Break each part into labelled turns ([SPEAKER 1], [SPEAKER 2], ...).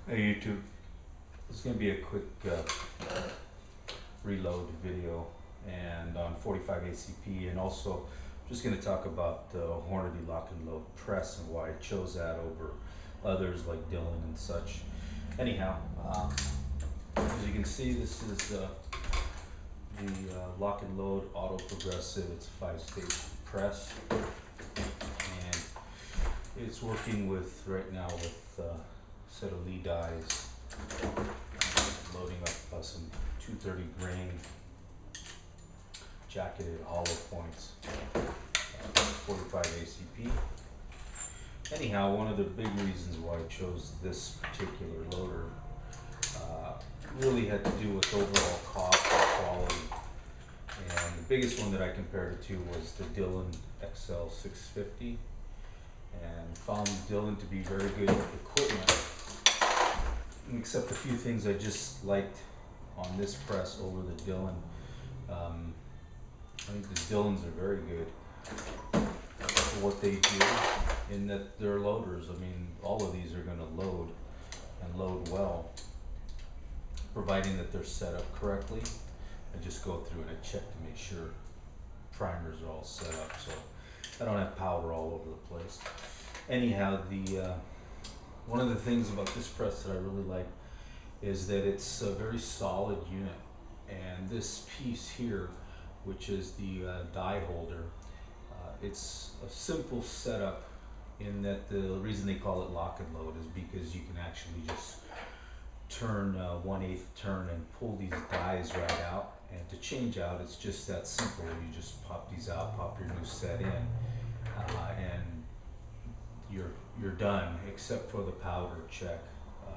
[SPEAKER 1] Hey YouTube, this is going to be a quick reload video and on 45 ACP, and also just going to talk about the Hornady Lock and Load press and why I chose that over others like Dillon and such. Anyhow, as you can see, this is the Lock and Load Auto Progressive. It's a 5-stage press, and it's working with right now with a set of Lee dies. Loading up some 230 grain jacketed hollow points, 45 ACP. Anyhow, one of the big reasons why I chose this particular loader really had to do with overall cost and quality. And the biggest one that I compared it to was the Dillon XL 650, and found Dillon to be very good equipment, except a few things I just liked on this press over the Dillon. I think the Dillons are very good for what they do, in that they're loaders. I mean, all of these are going to load and load well, providing that they're set up correctly. I just go through and I check to make sure primers are all set up, so I don't have powder all over the place. Anyhow, one of the things about this press that I really like is that it's a very solid unit, and this piece here, which is the die holder, it's a simple setup, in that the reason they call it lock and load is because you can actually just turn 1/8 turn and pull these dies right out, and to change out it's just that simple. You just pop these out, pop your new set in, and you're done, except for the powder check.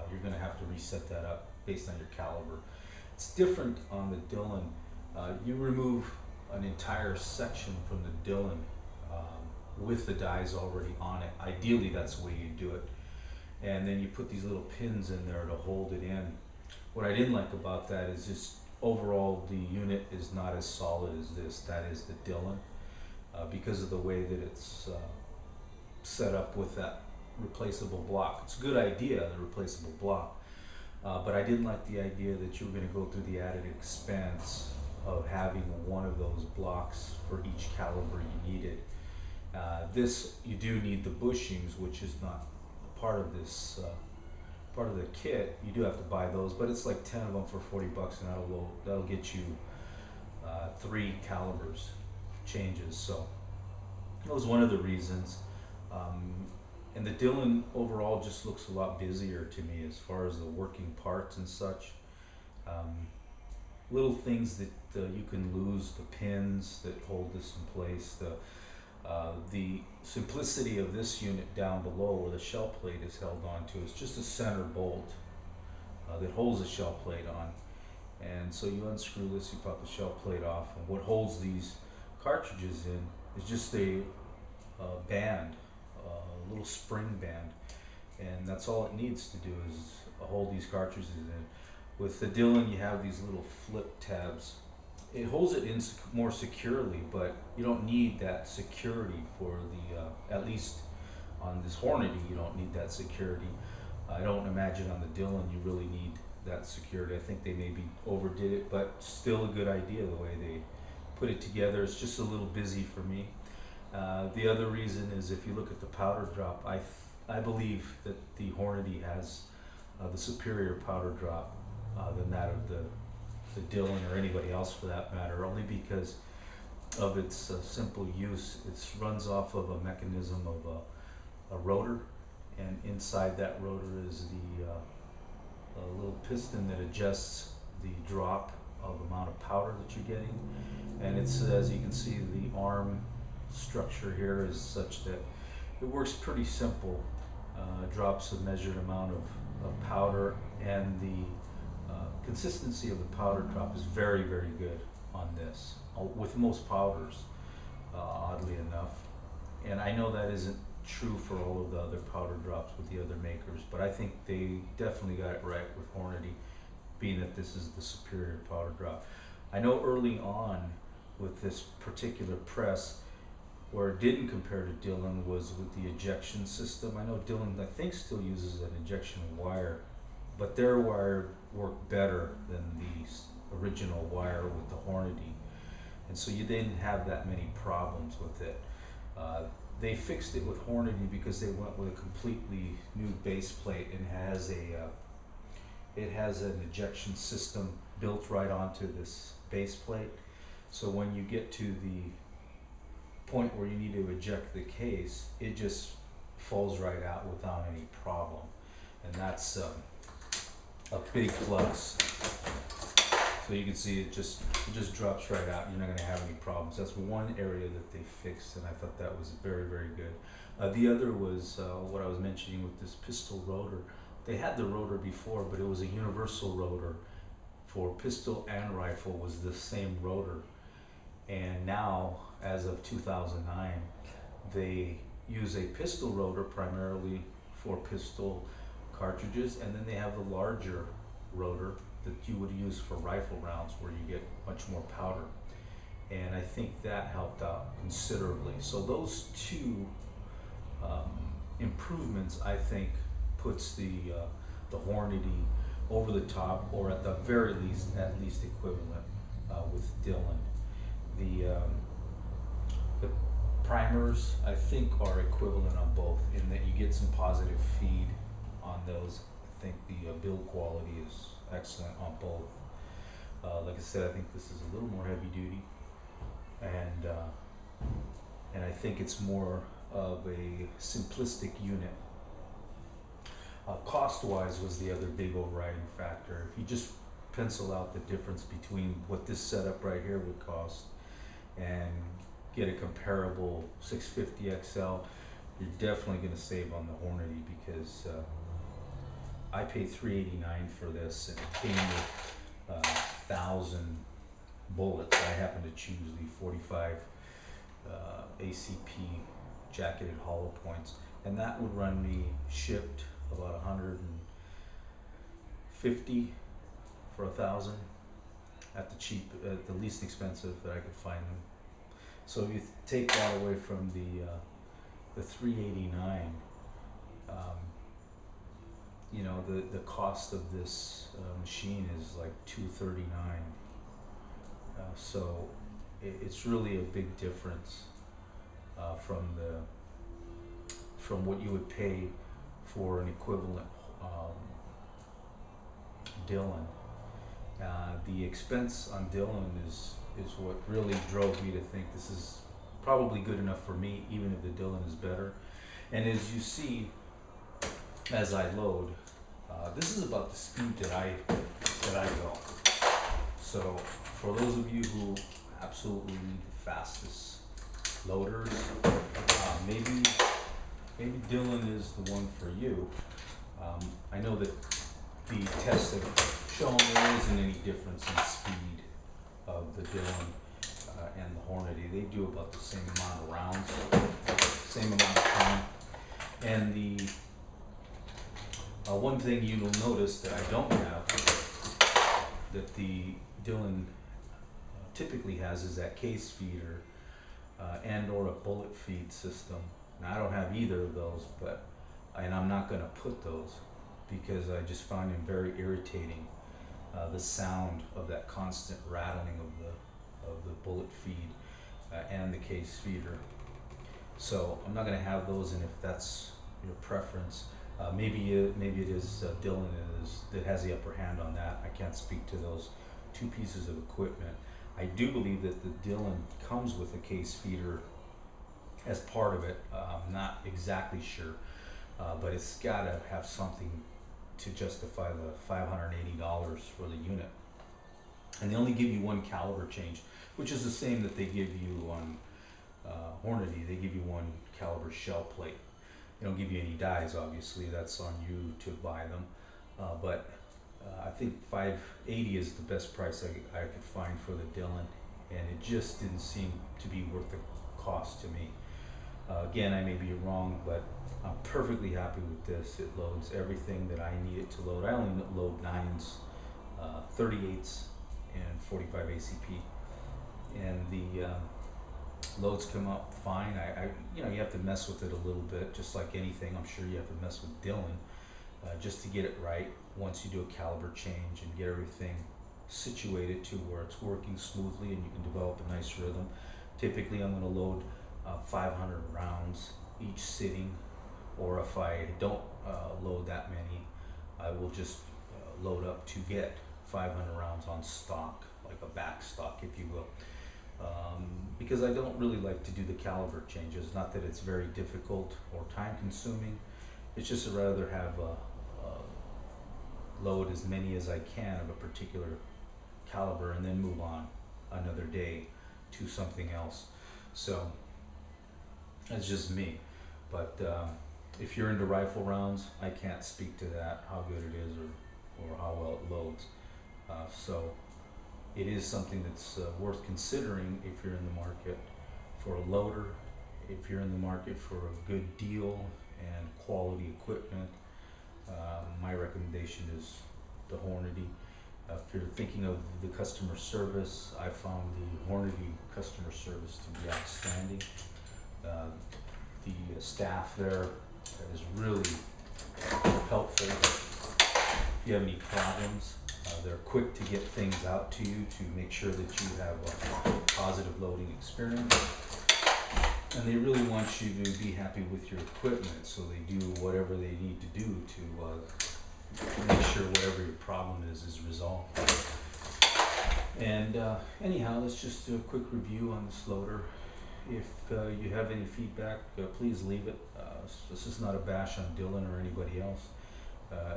[SPEAKER 1] You're going to have to reset that up based on your caliber. It's different on the Dillon. You remove an entire section from the Dillon with the dies already on it. Ideally, that's the way you do it. And then you put these little pins in there to hold it in. What I didn't like about that is just overall the unit is not as solid as this. That is the Dillon, because of the way that it's set up with that replaceable block. It's a good idea, the replaceable block, but I didn't like the idea that you were going to go through the added expense of having one of those blocks for each caliber you needed. This, you do need the bushings, which is not part of this part of the kit. You do have to buy those, but it's like 10 of them for 40 bucks, and that'll get you 3 calibers changes. So that was one of the reasons. And the Dillon overall just looks a lot busier to me as far as the working parts and such. Little things that you can lose, the pins that hold this in place, the simplicity of this unit down below where the shell plate is held onto is just a center bolt that holds the shell plate on. And so you unscrew this, you pop the shell plate off, and what holds these cartridges in is just a band, a little spring band, and that's all it needs to do is hold these cartridges in. With the Dillon, you have these little flip tabs. It holds it in more securely, but you don't need that security for the, at least on this Hornady, you don't need that security. I don't imagine on the Dillon you really need that security. I think they maybe overdid it, but still a good idea the way they put it together. It's just a little busy for me. The other reason is, if you look at the powder drop, I believe that the Hornady has the superior powder drop than that of the Dillon, or anybody else for that matter, only because of its simple use. It runs off of a mechanism of a rotor, and inside that rotor is the little piston that adjusts the drop of the amount of powder that you're getting. And it's, as you can see, the arm structure here is such that it works pretty simple. Drops a measured amount of powder, and the consistency of the powder drop is very, very good on this, with most powders, oddly enough. And I know that isn't true for all of the other powder drops with the other makers, but I think they definitely got it right with Hornady, being that this is the superior powder drop. I know early on with this particular press, where it didn't compare to Dillon was with the ejection system. I know Dillon, I think, still uses an ejection wire but their wire worked better than the original wire with the Hornady, and so you didn't have that many problems with it. They fixed it with Hornady because they went with a completely new base plate, and it has an ejection system built right onto this base plate. So when you get to the point where you need to eject the case, it just falls right out without any problem, and that's a big plus. So you can see it just drops right out. You're not going to have any problems. That's one area that they fixed, and I thought that was very, very good. The other was what I was mentioning with this pistol rotor. They had the rotor before, but it was a universal rotor for pistol and rifle, was the same rotor. And now, as of 2009, they use a pistol rotor primarily for pistol cartridges, and then they have the larger rotor that you would use for rifle rounds, where you get much more powder. And I think that helped out considerably. So those two improvements, I think, puts the Hornady over the top, or at the very least, equivalent with Dillon. The primers, I think, are equivalent on both, in that you get some positive feed on those. I think the build quality is excellent on both. Like I said, I think this is a little more heavy duty, and I think it's more of a simplistic unit. Cost-wise was the other big overriding factor. If you just pencil out the difference between what this setup right here would cost and get a comparable 650 XL, you're definitely going to save on the Hornady, because I paid $389 for this, and it came with 1,000 bullets. I happened to choose the 45 ACP jacketed hollow points, and that would run me shipped about 150 for 1,000 at the least expensive that I could find them. So if you take that away from the 389, you know, the cost of this machine is like 239. So it's really a big difference from what you would pay for an equivalent Dillon. The expense on Dillon is what really drove me to think this is probably good enough for me, even if the Dillon is better. And as you see, as I load, this is about the speed that I go. So for those of you who absolutely need the fastest loaders, maybe Dillon is the one for you. I know that the tests have shown there isn't any difference in speed of the Dillon and the Hornady. They do about the same amount of rounds, same amount of time. And the one thing you'll notice that I don't have, that the Dillon typically has, is that case feeder and or a bullet feed system. Now, I don't have either of those, and I'm not going to put those, because I just find them very irritating. The sound of that constant rattling of the bullet feed and the case feeder. So I'm not going to have those, and if that's your preference, maybe it is Dillon that has the upper hand on that. I can't speak to those two pieces of equipment. I do believe that the Dillon comes with a case feeder as part of it. I'm not exactly sure, but it's got to have something to justify the $580 for the unit. And they only give you one caliber change, which is the same that they give you on Hornady. They give you one caliber shell plate. They don't give you any dies, obviously. That's on you to buy them. But I think $580 is the best price I could find for the Dillon, and it just didn't seem to be worth the cost to me. Again, I may be wrong, but I'm perfectly happy with this. It loads everything that I need it to load. I only load 9s, 38s, and 45 ACP, and the loads come up fine. You have to mess with it a little bit, just like anything. I'm sure you have to mess with Dillon. just to get it right. Once you do a caliber change and get everything situated to where it's working smoothly and you can develop a nice rhythm. Typically I'm going to load 500 rounds each sitting, or if I don't load that many, I will just load up to get 500 rounds on stock, like a back stock if you will. Because I don't really like to do the caliber changes. Not that it's very difficult or time consuming, it's just I'd rather have load as many as I can of a particular caliber and then move on another day to something else. So that's just me. But if you're into rifle rounds, I can't speak to that, how good it is or how well it loads. So it is something that's worth considering if you're in the market for a loader, if you're in the market for a good deal and quality equipment. My recommendation is the Hornady. If you're thinking of the customer service, I found the Hornady customer service to be outstanding. The staff there is really helpful. If you have any problems, they're quick to get things out to you to make sure that you have a positive loading experience. And they really want you to be happy with your equipment, so they do whatever they need to do to make sure whatever your problem is resolved. And anyhow, let's just do a quick review on this loader. If you have any feedback, please leave it. This is not a bash on Dillon or anybody else.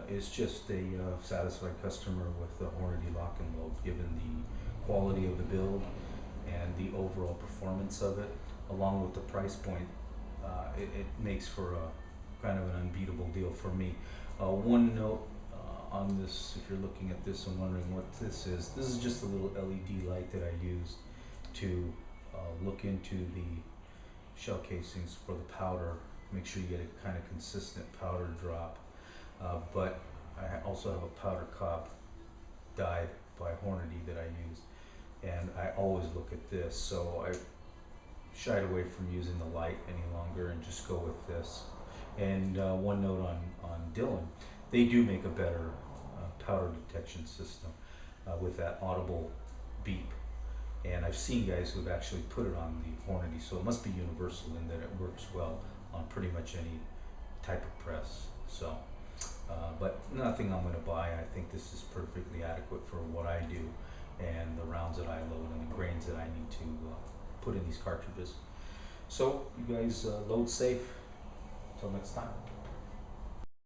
[SPEAKER 1] It's just a satisfied customer with the Hornady Lock and Load, given the quality of the build and the overall performance of it, along with the price point. It makes for a kind of an unbeatable deal for me. One note on this, if you're looking at this and wondering what this is just a little LED light that I use to look into the shell casings for the powder, make sure you get a kind of consistent powder drop. But I also have a powder cob dyed by Hornady that I use, and I always look at this, so I shied away from using the light any longer and just go with this. And one note on Dillon, they do make a better powder detection system with that audible beep. And I've seen guys who've actually put it on the Hornady, so it must be universal in that it works well on pretty much any type of press. So, but nothing I'm going to buy. I think this is perfectly adequate for what I do and the rounds that I load and the grains that I need to put in these cartridges. So you guys load safe. Until next time.